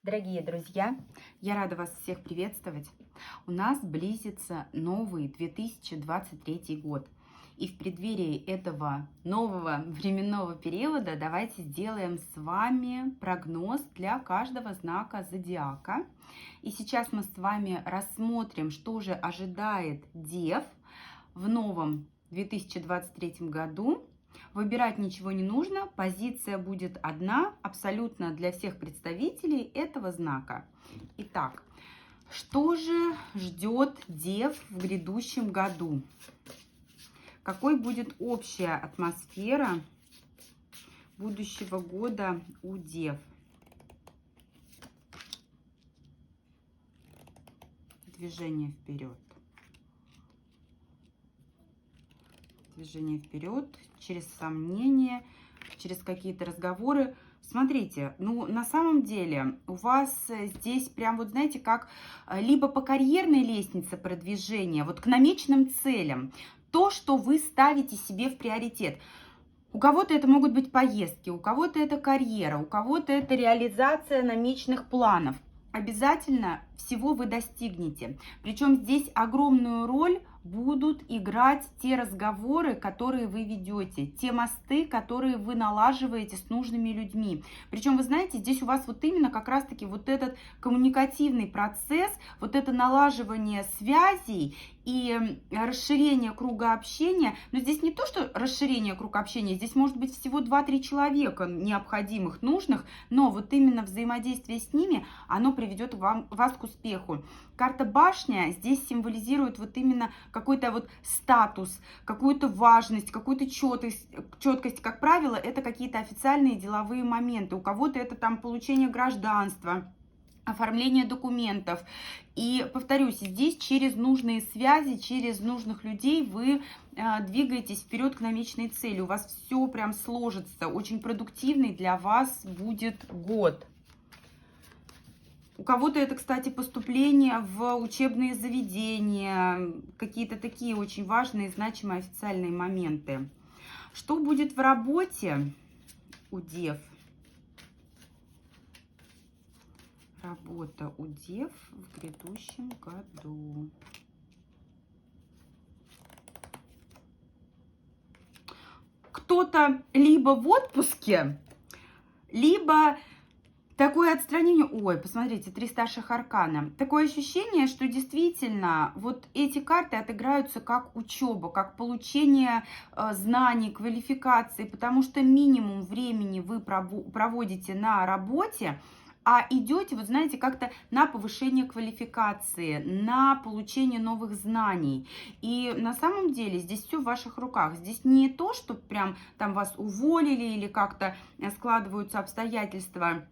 Дорогие друзья, я рада вас всех приветствовать. У нас близится новый 2023 год. И в преддверии этого нового временного периода давайте сделаем с вами прогноз для каждого знака зодиака. И сейчас мы с вами рассмотрим, что же ожидает Дев в новом 2023 году. Выбирать ничего не нужно, позиция будет одна, абсолютно для всех представителей этого знака. Итак, что же ждет Дев в грядущем году? Какой будет общая атмосфера будущего года у Дев? Движение вперед. Движение вперед, через сомнения, через какие-то разговоры. Смотрите, ну на самом деле у вас здесь прям вот знаете, как либо по карьерной лестнице продвижения, вот к намеченным целям, то, что вы ставите себе в приоритет. У кого-то это могут быть поездки, у кого-то это карьера, у кого-то это реализация намеченных планов. Обязательно всего вы достигнете. Причем здесь огромную роль будут играть те разговоры, которые вы ведете, те мосты, которые вы налаживаете с нужными людьми. Причем, вы знаете, здесь у вас вот именно как раз-таки вот этот коммуникативный процесс, вот это налаживание связей и расширение круга общения. Но здесь не то, что расширение круга общения, здесь может быть всего 2-3 человека необходимых, нужных, но вот именно взаимодействие с ними, оно приведет вас к успеху. Карта башня здесь символизирует вот именно какой-то вот статус, какую-то важность, какую-то четкость. Как правило, это какие-то официальные деловые моменты. У кого-то это там получение гражданства, оформление документов. И повторюсь, здесь через нужные связи, через нужных людей вы двигаетесь вперед к намеченной цели. У вас все прям сложится. Очень продуктивный для вас будет год. У кого-то это, кстати, поступление в учебные заведения, какие-то такие очень важные, значимые официальные моменты. Что будет в работе у Дев? Работа у Дев в грядущем году. Кто-то либо в отпуске, либо такое отстранение. Ой, посмотрите, 3 старших аркана. Такое ощущение, что действительно вот эти карты отыграются как учеба, как получение знаний, квалификации, потому что минимум времени вы проводите на работе, а идете, вот знаете, как-то на повышение квалификации, на получение новых знаний. И на самом деле здесь все в ваших руках. Здесь не то, что прям там вас уволили или как-то складываются обстоятельства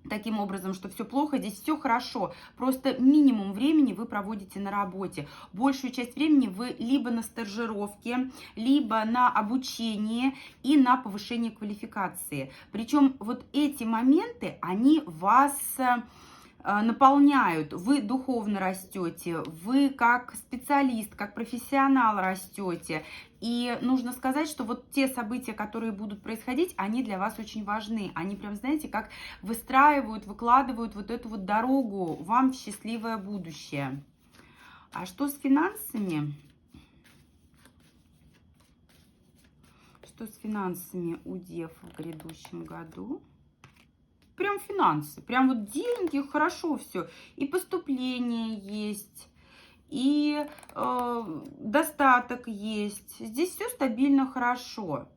таким образом, что все плохо, здесь все хорошо. Просто минимум времени вы проводите на работе. Большую часть времени вы либо на стажировке, либо на обучении и на повышение квалификации. Причем вот эти моменты, они вас наполняют, вы духовно растете, вы как специалист, как профессионал растете. И нужно сказать, что вот те события, которые будут происходить, они для вас очень важны. Они прям, знаете, как выстраивают, выкладывают вот эту вот дорогу вам в счастливое будущее. А что с финансами? Что с финансами у Дев в грядущем году? Прям финансы, прям вот деньги, хорошо все. И поступление есть, и достаток есть. Здесь все стабильно, хорошо.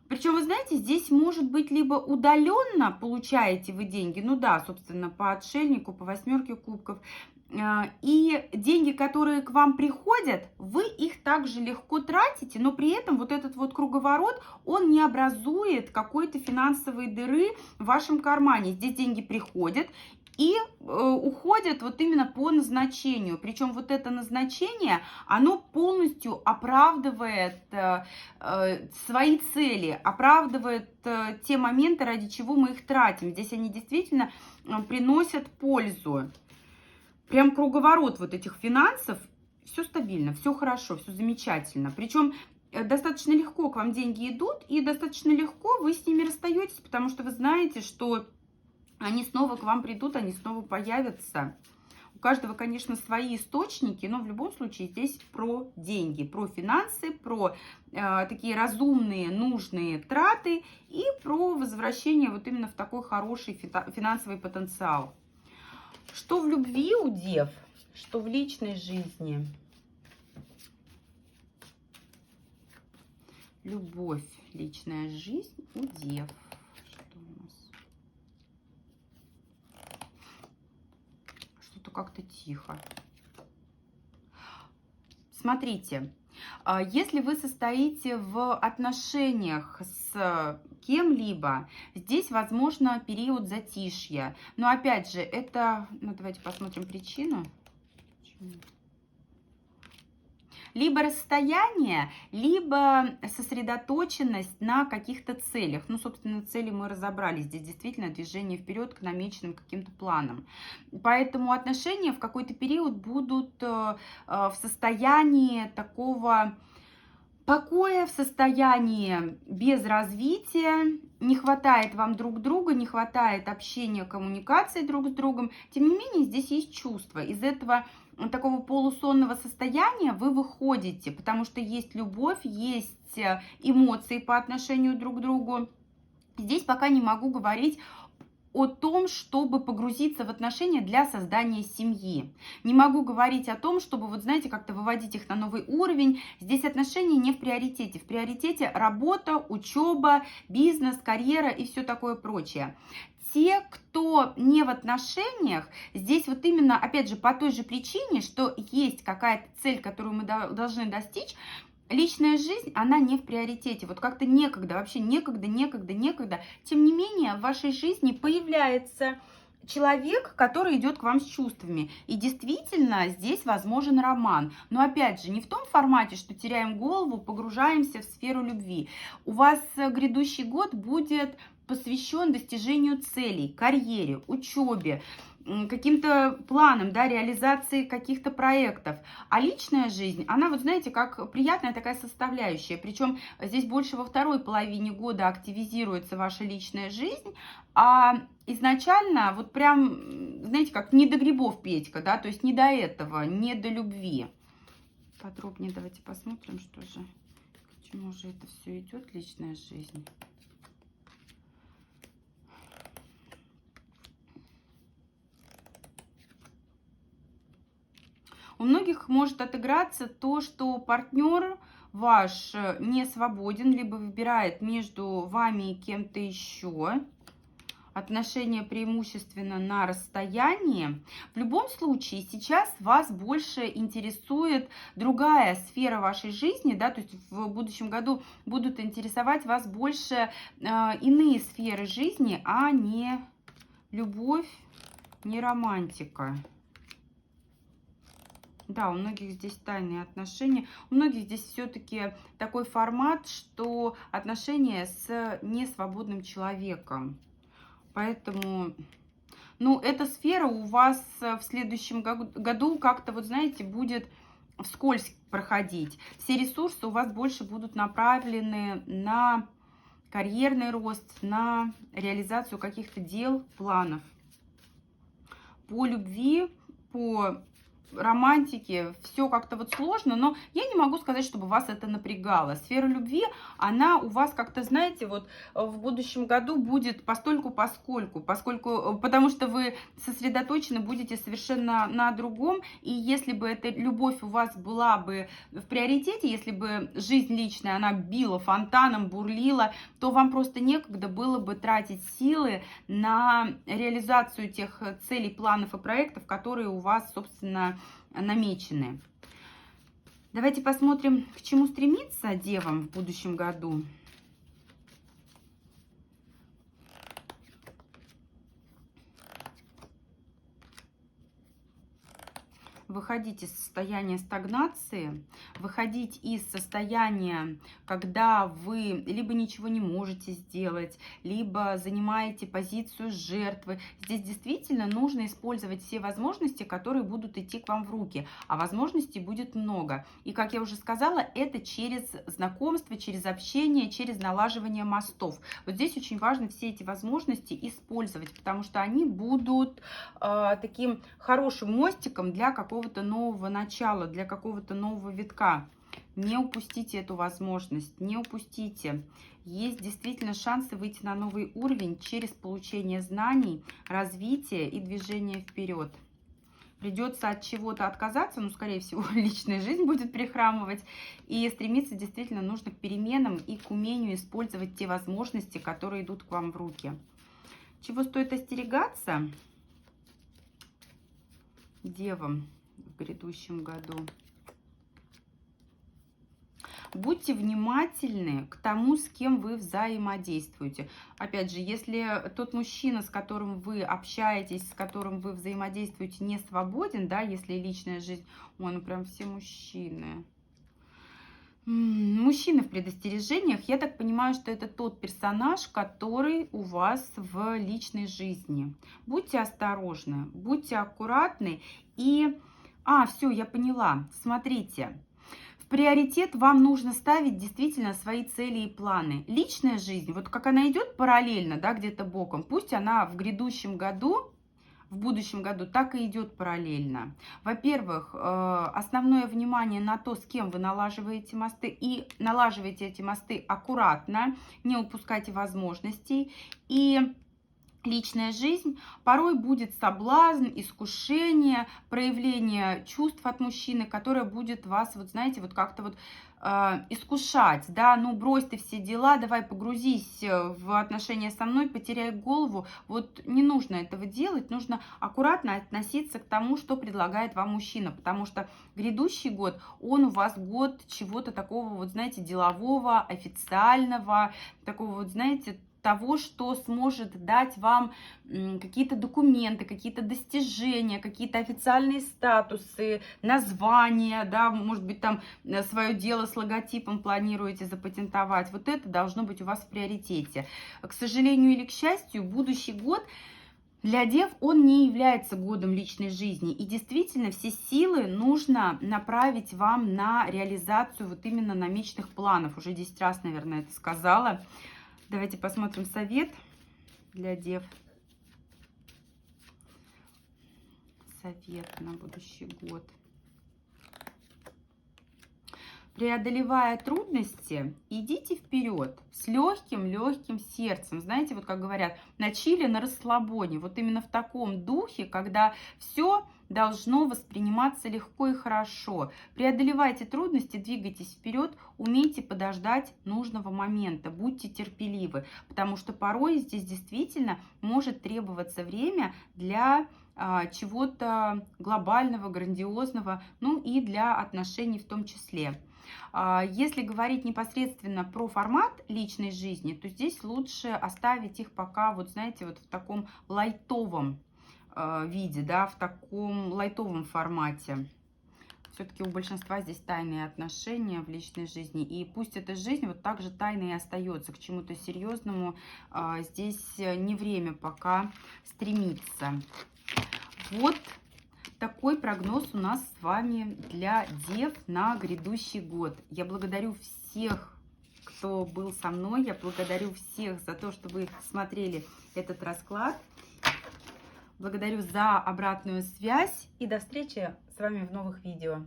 Причем, вы знаете, здесь может быть либо удаленно получаете вы деньги, ну да, собственно, по отшельнику, по 8 кубков, и деньги, которые к вам приходят, вы их также легко тратите, но при этом вот этот вот круговорот, он не образует какой-то финансовой дыры в вашем кармане. Здесь деньги приходят и уходят вот именно по назначению. Причем вот это назначение, оно полностью оправдывает свои цели, оправдывает те моменты, ради чего мы их тратим. Здесь они действительно приносят пользу. Прям круговорот вот этих финансов, все стабильно, все хорошо, все замечательно. Причем достаточно легко к вам деньги идут, и достаточно легко вы с ними расстаетесь, потому что вы знаете, что Они снова к вам придут, они снова появятся. У каждого, конечно, свои источники, но в любом случае здесь про деньги, про финансы, про такие разумные, нужные траты и про возвращение вот именно в такой хороший финансовый потенциал. Что в любви у дев, что в личной жизни. Любовь, личная жизнь у дев. Что у нас? Что-то как-то тихо. Смотрите, если вы состоите в отношениях с кем-либо, здесь возможно период затишья. Но опять же, это... Ну, давайте посмотрим причину. Либо расстояние, либо сосредоточенность на каких-то целях. Ну, собственно, цели мы разобрались. Здесь действительно движение вперед к намеченным каким-то планам. Поэтому отношения в какой-то период будут в состоянии такого покоя, в состоянии без развития. Не хватает вам друг друга, не хватает общения, коммуникации друг с другом. Тем не менее, здесь есть чувства. Из этого такого полусонного состояния вы выходите, потому что есть любовь, есть эмоции по отношению друг к другу. Здесь пока не могу говорить о том, чтобы погрузиться в отношения для создания семьи. Не могу говорить о том, чтобы, вот знаете, как-то выводить их на новый уровень. Здесь отношения не в приоритете. В приоритете работа, учеба, бизнес, карьера и все такое прочее. Те, кто не в отношениях, здесь вот именно, опять же, по той же причине, что есть какая-то цель, которую мы должны достичь, личная жизнь, она не в приоритете. Вот как-то некогда, вообще некогда. Тем не менее, в вашей жизни появляется человек, который идет к вам с чувствами. И действительно, здесь возможен роман. Но опять же, не в том формате, что теряем голову, погружаемся в сферу любви. У вас грядущий год будет посвящен достижению целей, карьере, учебе, каким-то планам, да, реализации каких-то проектов. А личная жизнь, она, вот знаете, как приятная такая составляющая. Причем здесь больше во второй половине года активизируется ваша личная жизнь, а изначально вот прям, знаете, как не до грибов Петька, да, то есть не до этого, не до любви. Подробнее давайте посмотрим, что же, к чему же это все идет, личная жизнь. У многих может отыграться то, что партнер ваш не свободен, либо выбирает между вами и кем-то еще. Отношения преимущественно на расстоянии. В любом случае, сейчас вас больше интересует другая сфера вашей жизни, да, то есть в будущем году будут интересовать вас больше иные сферы жизни, а не любовь, не романтика. Да, у многих здесь тайные отношения. У многих здесь все-таки такой формат, что отношения с несвободным человеком. Поэтому, ну, эта сфера у вас в следующем году как-то, вот знаете, будет вскользь проходить. Все ресурсы у вас больше будут направлены на карьерный рост, на реализацию каких-то дел, планов. По любви, по романтики, все как-то вот сложно, но я не могу сказать, чтобы вас это напрягало. Сфера любви, она у вас как-то, знаете, вот в будущем году будет постольку-поскольку, потому что вы сосредоточены будете совершенно на другом, и если бы эта любовь у вас была бы в приоритете, если бы жизнь личная, она била фонтаном, бурлила, то вам просто некогда было бы тратить силы на реализацию тех целей, планов и проектов, которые у вас, собственно, намечены. Давайте посмотрим, к чему стремиться девам в будущем году. выходить из состояния стагнации, выходить из состояния, когда вы либо ничего не можете сделать, либо занимаете позицию жертвы. Здесь действительно нужно использовать все возможности, которые будут идти к вам в руки, а возможностей будет много. И, как я уже сказала, это через знакомство, через общение, через налаживание мостов. Вот здесь очень важно все эти возможности использовать, потому что они будут таким хорошим мостиком для какого-то нового начала, для какого-то нового витка. Не упустите эту возможность, не упустите. Есть действительно шансы выйти на новый уровень через получение знаний, развитие и движение вперед. Придется от чего-то отказаться, ну, скорее всего, личная жизнь будет прихрамывать. И стремиться действительно нужно к переменам и к умению использовать те возможности, которые идут к вам в руки. Чего стоит остерегаться девам в грядущем году? Будьте внимательны к тому, с кем вы взаимодействуете. Опять же, если тот мужчина, с которым вы общаетесь, с которым вы взаимодействуете, не свободен, да, если личная жизнь, ну прям все мужчины. Мужчины в предостережениях, я так понимаю, что это тот персонаж, который у вас в личной жизни. Будьте осторожны, будьте аккуратны и... все, я поняла. Смотрите, в приоритет вам нужно ставить действительно свои цели и планы. Личная жизнь, вот как она идет параллельно, да, где-то боком, пусть она в грядущем году, в будущем году так и идет параллельно. Во-первых, основное внимание на то, с кем вы налаживаете мосты, и налаживаете эти мосты аккуратно, не упускайте возможностей. И личная жизнь порой будет соблазн, искушение, проявление чувств от мужчины, которое будет вас, вот знаете, вот как-то вот искушать, да, ну брось ты все дела, давай погрузись в отношения со мной, потеряй голову. Вот не нужно этого делать, нужно аккуратно относиться к тому, что предлагает вам мужчина, потому что грядущий год, он у вас год чего-то такого, вот знаете, делового, официального, такого вот, знаете, того, что сможет дать вам какие-то документы, какие-то достижения, какие-то официальные статусы, названия, да, может быть, там свое дело с логотипом планируете запатентовать. Вот это должно быть у вас в приоритете. К сожалению или к счастью, будущий год для дев он не является годом личной жизни. И действительно все силы нужно направить вам на реализацию вот именно намеченных планов. Уже 10 раз, наверное, это сказала. Давайте посмотрим совет для дев. Совет на будущий год. Преодолевая трудности, идите вперед с легким сердцем. Знаете, вот как говорят, на чиле, на расслабоне. Вот именно в таком духе, когда все должно восприниматься легко и хорошо. Преодолевайте трудности, двигайтесь вперед, умейте подождать нужного момента, будьте терпеливы, потому что порой здесь действительно может требоваться время для чего-то глобального, грандиозного, ну и для отношений в том числе. Если говорить непосредственно про формат личной жизни, то здесь лучше оставить их пока, вот знаете, вот в таком лайтовом виде, да, в таком лайтовом формате. Все-таки у большинства здесь тайные отношения в личной жизни. И пусть эта жизнь вот так же тайной и остается. К чему-то серьезному здесь не время пока стремиться. Вот такой прогноз у нас с вами для дев на грядущий год. Я благодарю всех, кто был со мной. Я благодарю всех за то, что вы смотрели этот расклад. Благодарю за обратную связь и до встречи с вами в новых видео.